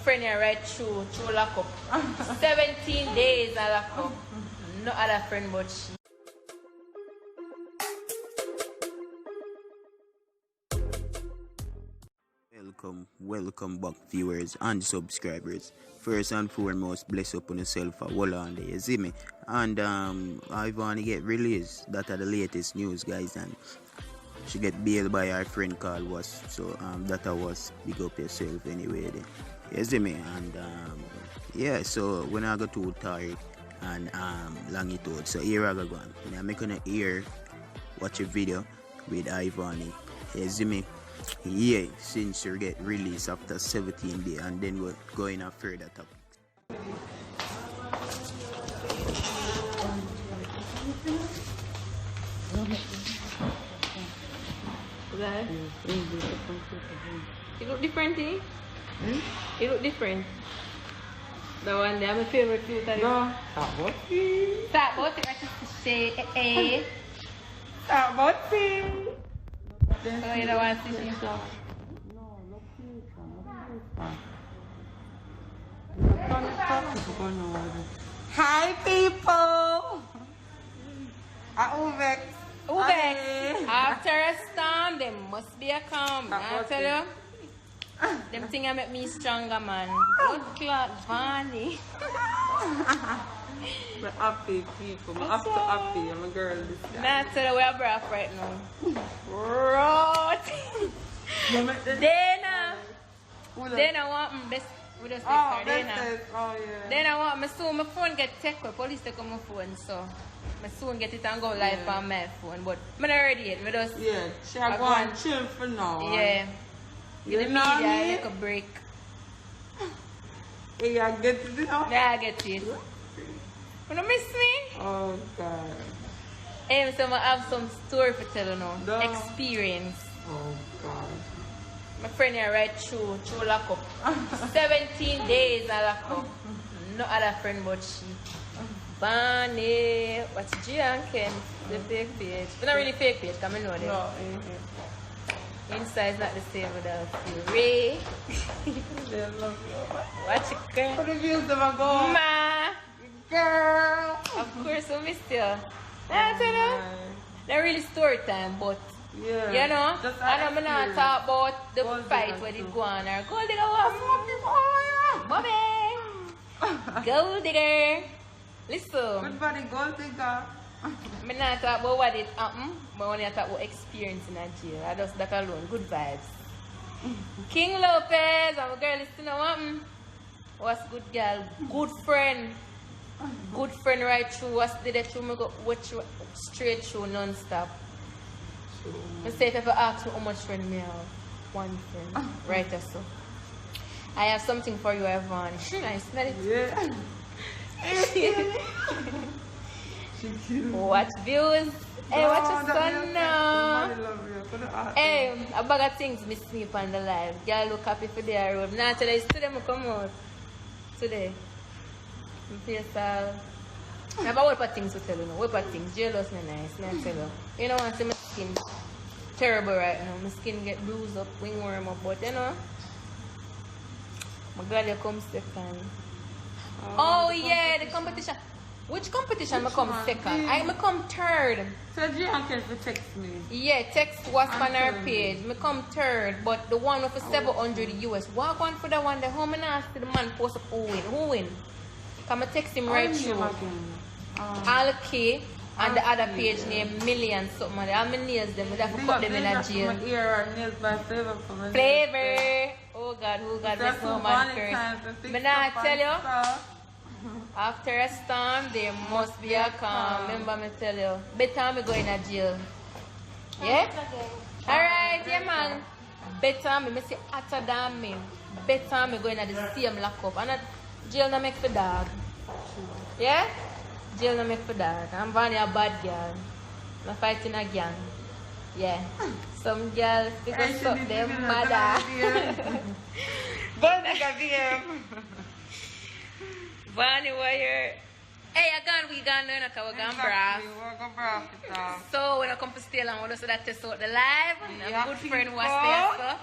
friend here right through lock up. 17 days I lock up. No other friend but she. Welcome back viewers and subscribers. First and foremost, bless up on yourself for Wull on there, you see me? And Ivany Get released. That are the latest news, guys, and she get bailed by her friend called Wasp. So that was big up yourself anyway then. You see me? And yeah, so when I go too tired and long it out. So here I go on. I'm making ear watch a video with Ivany. You see me? Yeah, since you get released after 17 days, and then we're going a further topic. That? You look different, eh? You look different. The one there, my favorite filter. No, stop watching. Stop watching, I just say, eh. Stop watching. So you don't want to see yourself? No, look here. Hi people! Ubex. After a storm, there must be a calm. I tell you, them things make me stronger, man. Blood clot, Vani. I'm happy people. I'm up to happy. I'm a girl this time. Nah, I tell you, we're rough right now. Rot. Then I want my best. We just Oh, then yeah. I want my soon my phone get taken. Police take on my phone, so I soon get it and go live on my phone. But I'm not ready yet. I just she go and chill for now. Yeah. You the know media, me? take a break. Yeah, I get it now. Yeah, I get it. You don't miss me? Oh God. Hey, so I have some story for tell you now. No. Experience. Oh God. My friend here right through lock up. 17 days I lock up. No other friend but she. Bunny. What's G and Ken? The fake page. But not really fake page, because I know them. No. Inside is not the same without you. Ray. They love you. Watch it, girl. What the views them a go? Ma. Girl. Of course, I missed you. I tell you. Not really story time, but Yeah. you know, Just I know I'm not talk about the Gold fight digger where they too. go on or gold digger was. Mommy. Gold digger. Listen. Good body, gold digger. I'm not talk about what it happened, but when I talk about experience in Nigeria, I just that alone. Good vibes. King Lopez, I'm a girl, listen to what happened. Was good girl, good friend. Good friend right through. Was did it through me go watch straight through non-stop. I say if ever ask me how much friend me have, one friend. Right or so. I have something for you, Ivany. I smell it. Yeah. Watch views. Hey, watch your son now. Hey, a bag of things miss me on the live. Girl look happy for their road. Now today is today I come out. Today. I feel so. I have a whole of things to tell you now. Whole of things. Jealous me nice. I tell you. You know, I see my skin terrible right now. My skin get bruised up, wingworm up, but you know. My girl you come second. Oh yeah, the competition. Which competition I come second? I come third. So G and Ken text me. Yeah, text was on our page. I come third, but the one with 700 US. Walk on for the one. The home and ask the man post up who win. Who win? Come and text him right through. All K and the other page named Million something. All my nails them. I have to cut them in a jail. My ear nails by Flavor for my Flavor. Oh God, who God bless no man first. But now I tell you, after a storm, there must be a calm. Remember me tell you, better me go in a jail. Yeah? Alright, yeah man. Better me say hotter than me. Better me go in the same lockup. And jail no make for dog. Yeah? Jail no make for dog. I'm Vany a bad girl. I'm fighting a gang. Yeah. Some girls because up their mother. Gold digger DM. Vany wire. Hey, we gone learn how we gone brass. So when I come to stay long, we so that test out the live. And a good friend was there, so.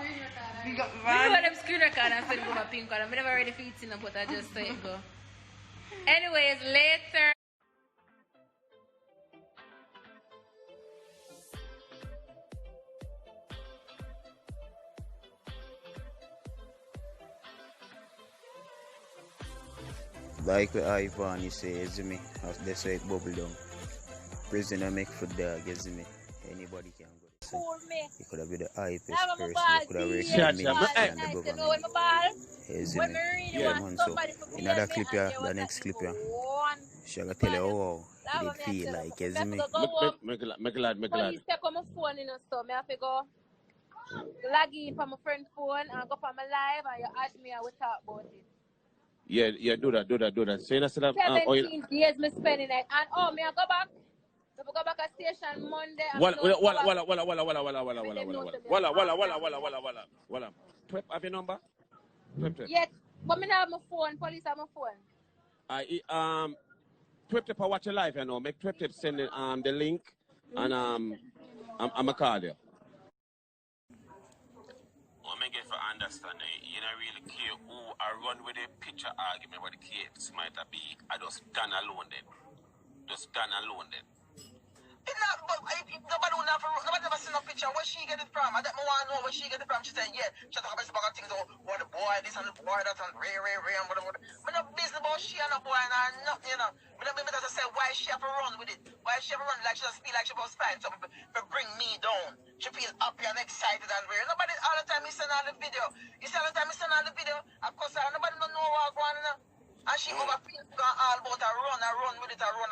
We know them screen record and send go my pink one. I'm never ready for eating them, but I just let it go. Anyways, later. Like what Ivany says, me, that's why it bubble down. Prisoner make for dog, you see me. Anybody can go. He could have been the hypest person. He could have worked in the ministry and the government. You see me? Yeah, man. So, in another clip here, the next clip here, she gonna tell you how it did feel like, you see me? Make glad. Police take on my phone, you know, so I have to go log in from my friend's phone and go for my live and you ask me and we talk about it. Yeah, do that. So instead of 17 days me spending it. And me I go back. So we go back at station Monday and Walla. Twip, have your number? Twip. Yes, but me not have my phone. Police have my phone. Twip, I watch your live, you know. Make Twip send the link and I'm a call you. What I get for understanding, you don't really care who I run with a picture argument what the case might be. I just stand alone then. It's not, but nobody ever seen a picture. Where she get it from? I don't want to know where she get it from. She said, yeah, she talk about things about what the boy this and the boy that and Ray and whatever. I'm not business about she and the boy and nothing, you know. But I say, why she have to run with it? Why she have to run like she just feel like she supposed to find something to bring me down? She feel happy and excited and real. Nobody all the time he send all the video. You see all the time he send all the video. Of course, nobody don't know what going on. And she overfeels all about her run with it, run.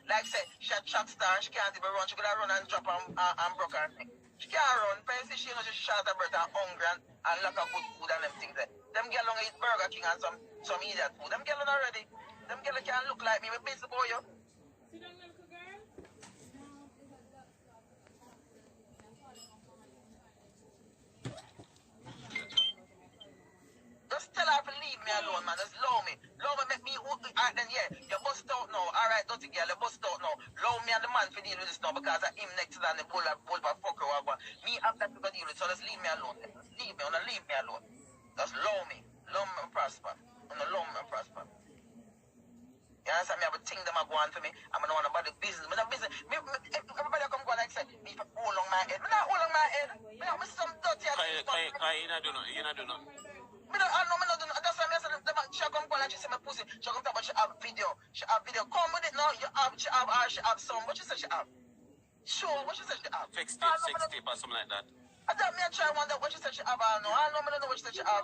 Like say, she a track star and she can't even run. She could have run and drop and broke her neck. She can't run. Fancy she knows she shot her birth and hungry and lack of good food and them things there. Them girls don't eat Burger King and some idiot food. Them girls already. Them girls can't look like me. I'm busy boy, yo. Just tell her to leave me alone, man. Just love me. Love me, make me hook. Alright, then, yeah. You bust out now. Alright, dirty girl, you bust out now. Love me and the man for deal with this now because I him next to that and the bull for fucker or whatever. Me have that to go deal with, so just leave me alone. Just leave me, leave me alone. Just love me. Love me and prosper. Love me and prosper. You understand me? I have a thing them are going for me. I'm not want about the business. I'm not business. Everybody come go like say, me for hold on my head. I'm not hold on my head. I'm some dirty. You not do nothing. I don't know. That's why I said she come call and she say my pussy. She come talk about she have video. Come with it now. She have some. What she said she have? Sure, what she said she have? Fix tape, sex tape or something like that. I thought me I try wonder what she said she have. I don't know what she said she have.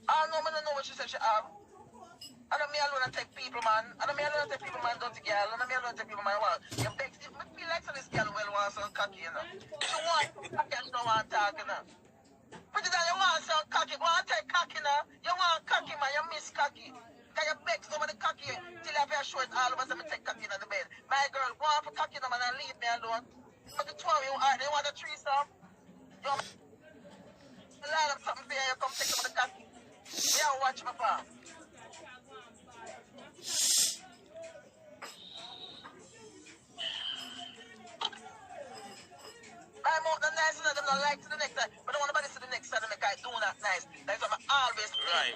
I don't know what she said she have. I don't me alone and take people, man. Don't to girl. I don't me alone and take people, man. Well, you beg, me feel like so this girl well wants some cocky, you know. She want cocky, she don't want talk, you know. Pretty that you want some cocky, want to take cocky now. You want cocky, man. You miss cocky. Can you beg over the cocky till you have your short all of us and me take cocky in the bed. My girl, want for cocky now, man, and leave me alone. But the two of you, they want a threesome. You want to line up something for you, you come take some of the cocky. Yeah, watch my palm. I'm out the nice and them not like to the next time. But I don't want nobody to the next time to make I do not nice. That's what I always do. Right.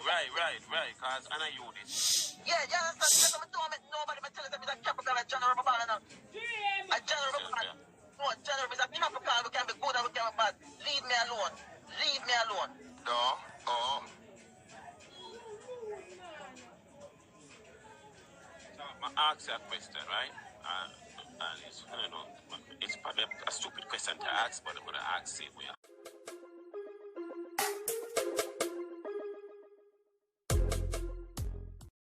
Cause I know you this. Yeah, you understand? Because I'm doing it, nobody may tell us that it's a capital and general ball now. A general ball. No, general is a capital. We can be good and we can be bad. Leave me alone. No. So I ask you a question, right? And it's, it's probably a stupid question to ask, but I'm going to ask it.